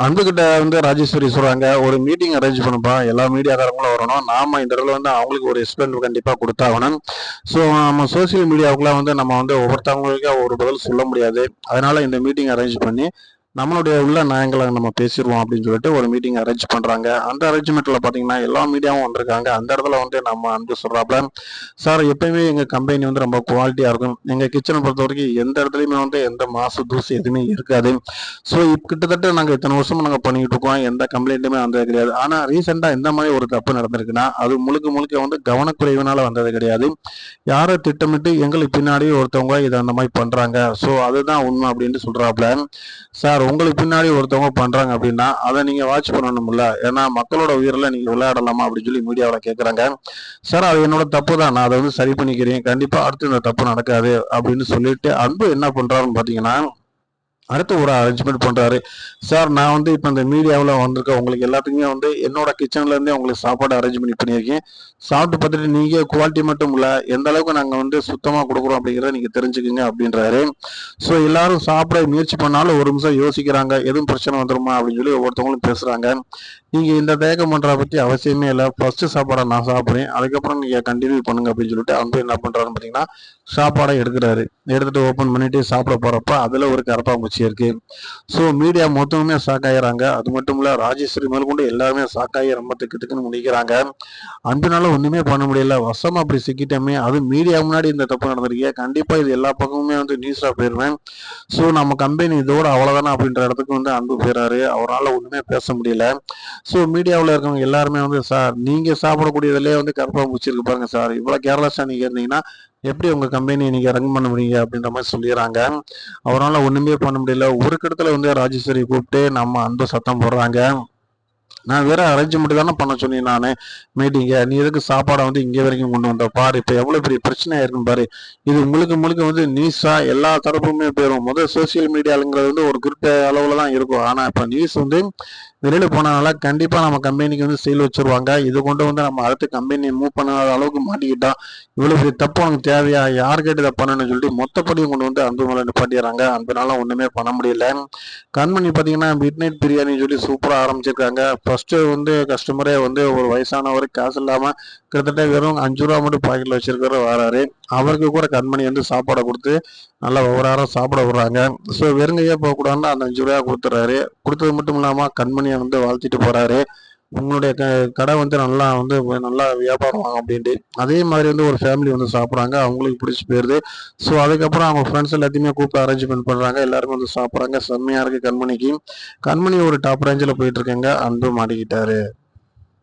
அன்புகிட்ட ராஜேஸ்வரி சொல்றாங்க, ஒரு meeting arrange பண்ணுப்பா, எல்லா மீடியாக்காரங்களும் வரணும். நாம இந்த இடத்துல அவங்களுக்கு ஒரு எக்ஸ்பிளைன் கண்டிப்பா கொடுத்தாகணும். ஸோ நம்ம சோசியல் மீடியாவுக்குலாம் நம்ம ஒவ்வொருத்தவங்களுக்கு ஒரு பதில் சொல்ல முடியாது. அதனால இந்த மீட்டிங் அரேஞ்ச் பண்ணி நம்மளுடைய உள்ள நயங்களை நம்ம பேசிடுவோம் அப்படின்னு சொல்லிட்டு ஒரு மீட்டிங் அரேஞ்ச் பண்றாங்க. அந்த அரேஞ்ச்மெண்ட்ல பாத்தீங்கன்னா எல்லா மீடியாவும் வந்திருக்காங்க. அந்த இடத்துல நம்ம அன்பு சொல்றாப்ல, சார் எப்பயுமே எங்க கம்பெனி ரொம்ப குவாலிட்டியா இருக்கும். எங்க கிச்சனை பொறுத்த வரைக்கும் எந்த இடத்துலயுமே எந்த மாசு தூசி எதுவுமே இருக்காது. ஸோ கிட்டத்தட்ட நாங்க இத்தனை வருஷமா நாங்க பண்ணிட்டு இருக்கோம். எந்த கம்ப்ளைண்ட்டுமே வந்தது கிடையாது. ஆனா ரீசெண்டா இந்த மாதிரி ஒரு தப்பு நடந்திருக்குன்னா அது முழுக்க முழுக்க கவனக்குறைவினால வந்தது கிடையாது. யாரை திட்டமிட்டு எங்களுக்கு பின்னாடி ஒருத்தவங்க இதை அந்த மாதிரி பண்றாங்க. ஸோ அதுதான் உண்மை அப்படின்னு சொல்றாப்ல. சார் உங்களுக்கு பின்னாடி ஒருத்தவங்க பண்றாங்க அப்படின்னா அதை நீங்க வாட்ச் பண்ணணும்ல, ஏன்னா மக்களோட உயிரில் நீங்க விளையாடலாமா அப்படின்னு சொல்லி மீடியாவில் கேட்கறாங்க. சார் அது என்னோட தப்பு தான், நான் அதை சரி பண்ணிக்கிறேன், கண்டிப்பா அடுத்து இந்த தப்பு நடக்காது அப்படின்னு சொல்லிட்டு அன்பு என்ன பண்றாருன்னு பாத்தீங்கன்னா அடுத்து ஒரு அரேஞ்ச்மெண்ட் பண்றாரு. சார் நான் இப்போ இந்த மீடியாவில் வந்திருக்க உங்களுக்கு எல்லாத்துக்குமே என்னோட கிச்சன்ல இருந்தே உங்களுக்கு சாப்பாடு அரேஞ்ச் பண்ணியிருக்கேன். சாப்பிட்டு பார்த்துட்டு நீங்க குவாலிட்டி மட்டும் இல்ல, எந்த அளவுக்கு நாங்க சுத்தமா கொடுக்குறோம் அப்படிங்கிறத நீங்க தெரிஞ்சுக்குங்க அப்படின்றாரு. ஸோ எல்லாரும் சாப்பிட முயற்சி பண்ணாலும் ஒரு நிமிஷம் யோசிக்கிறாங்க, எதுவும் பிரச்சனை வந்துருமா அப்படின்னு சொல்லி ஒவ்வொருத்தவங்களும் பேசுறாங்க. நீங்க இந்த தேக்கம் பண்றத பத்தி அவசியமே இல்லை, ஃபர்ஸ்ட் சாப்பாடை நான் சாப்பிடுறேன், அதுக்கப்புறம் நீங்க கண்டினியூ பண்ணுங்க அப்படின்னு சொல்லிட்டு அன்பு என்ன பண்றாருன்னு பாத்தீங்கன்னா சாப்பாடை எடுக்கிறாரு. எடுத்துட்டு ஓப்பன் பண்ணிட்டு சாப்பிட போறப்ப அதுல ஒரு கரப்பாம்பூச்சி இருக்கு. ஸோ மீடியா மொத்தமுமே ஷாக் ஆகிறாங்க. அது மட்டும் இல்ல ராஜேஸ்வரி மேல் கொண்டு எல்லாருமே ஷாக் ஆகி ரொம்ப திக்குன்னு முடிக்கிறாங்க. அன்புனால ஒண்ணுமே பண்ண முடியல, வசமா அப்படி சிக்கிட்டோமே, அது மீடியா முன்னாடி இந்த தப்பு நடந்திருக்கே, கண்டிப்பா இது எல்லா பக்கமுமே நியூஸா போயிருவேன். ஸோ நம்ம கம்பெனி இதோட அவ்வளவுதானே அப்படின்ற இடத்துக்கு அன்பு போயிறாரு. அவரால் ஒண்ணுமே பேச முடியல. ஸோ மீடியாவில் இருக்கவங்க எல்லாருமே சார் நீங்க சாப்பிடக்கூடியதுலேயே கரப்பாம்பூச்சி இருக்கு பாருங்க சார், இவ்வளவு கேர்லெஸ்ஸா நீங்க இருந்தீங்கன்னா எப்படி உங்க கம்பெனியை நீங்க ரன் பண்ண முடியுங்க அப்படின்ற மாதிரி சொல்லிடுறாங்க. அவரால் ஒண்ணுமே பண்ண முடியல. ஒரு கிடத்துல ராஜேஸ்வரி கூப்பிட்டு நம்ம அன்பு சத்தம் போடுறாங்க, நான் வேற அரேஞ்ச்மெண்ட் தானே பண்ண சொன்னேன் நானு மீட்டிங்க, நீ எதுக்கு சாப்பாடை இங்க வரைக்கும் கொண்டு வந்த பாரு, இப்ப எவ்வளவு பெரிய பிரச்சனை ஆயிருக்குன்னு பாரு. இது முழுக்க முழுக்க நியூஸா எல்லா தரப்புமே போயிடும். முதல் சோசியல் மீடியாங்கிறது ஒரு குறிப்பிட்ட அளவுல தான் இருக்கும். ஆனா இப்ப நியூஸ் வெளியில போனதுனால கண்டிப்பா நம்ம கம்பெனிக்கு சேல் வச்சிருவாங்க. இது கொண்டு நம்ம அடுத்த கம்பெனியை மூவ் பண்ணாத அளவுக்கு மாட்டிக்கிட்டோம். இவ்வளவு பெரிய தப்பு உனக்கு தேவையா, யார் கேட்டு இதை பண்ணணும்னு சொல்லிட்டு மொத்தப்படியும் கொண்டு அன்பு மேல நிப்பாட்டிடுறாங்க. அன்புனால ஒண்ணுமே பண்ண முடியல. கண்மணி பாத்தீங்கன்னா மிட் நைட் பிரியாணி சொல்லி சூப்பரா ஆரம்பிச்சிருக்காங்க. ஃபர்ஸ்ட் கஸ்டமரே ஒரு வயசானவர் காசு இல்லாம கிட்டத்தட்ட வெறும் 5 ரூபா மட்டும் பாக்கெட்ல வச்சிருக்கிற வராரு. அவருக்கு கூட கண்மணி சாப்பாடை கொடுத்து நல்லா ஒவ்வொரு சாப்பிட விடுறாங்க. ஸோ வெறுங்கையே போகக்கூடாதுன்னு அந்த 5 ரூபாய் கொடுத்துறாரு. கொடுத்தது மட்டும் இல்லாம கண்மணியை வாழ்த்திட்டு போறாரு, உங்களுடைய கடை நல்லா நல்லா வியாபாரம் ஆகும் அப்படின்ட்டு. அதே மாதிரி ஒரு ஃபேமிலி சாப்பிட்றாங்க, அவங்களுக்கு பிடிச்சி போயிருது. ஸோ அதுக்கப்புறம் அவங்க ஃப்ரெண்ட்ஸ் எல்லாத்தையுமே கூப்பிட்டு அரேஞ்ச்மெண்ட் பண்றாங்க, எல்லாருமே சாப்பிட்றாங்க. செம்மையா இருக்கு கண்மணிக்கு. கண்மணி ஒரு டாப் ரேஞ்சில் போயிட்டு இருக்கேங்க. அன்பு மாட்டிக்கிட்டாரு.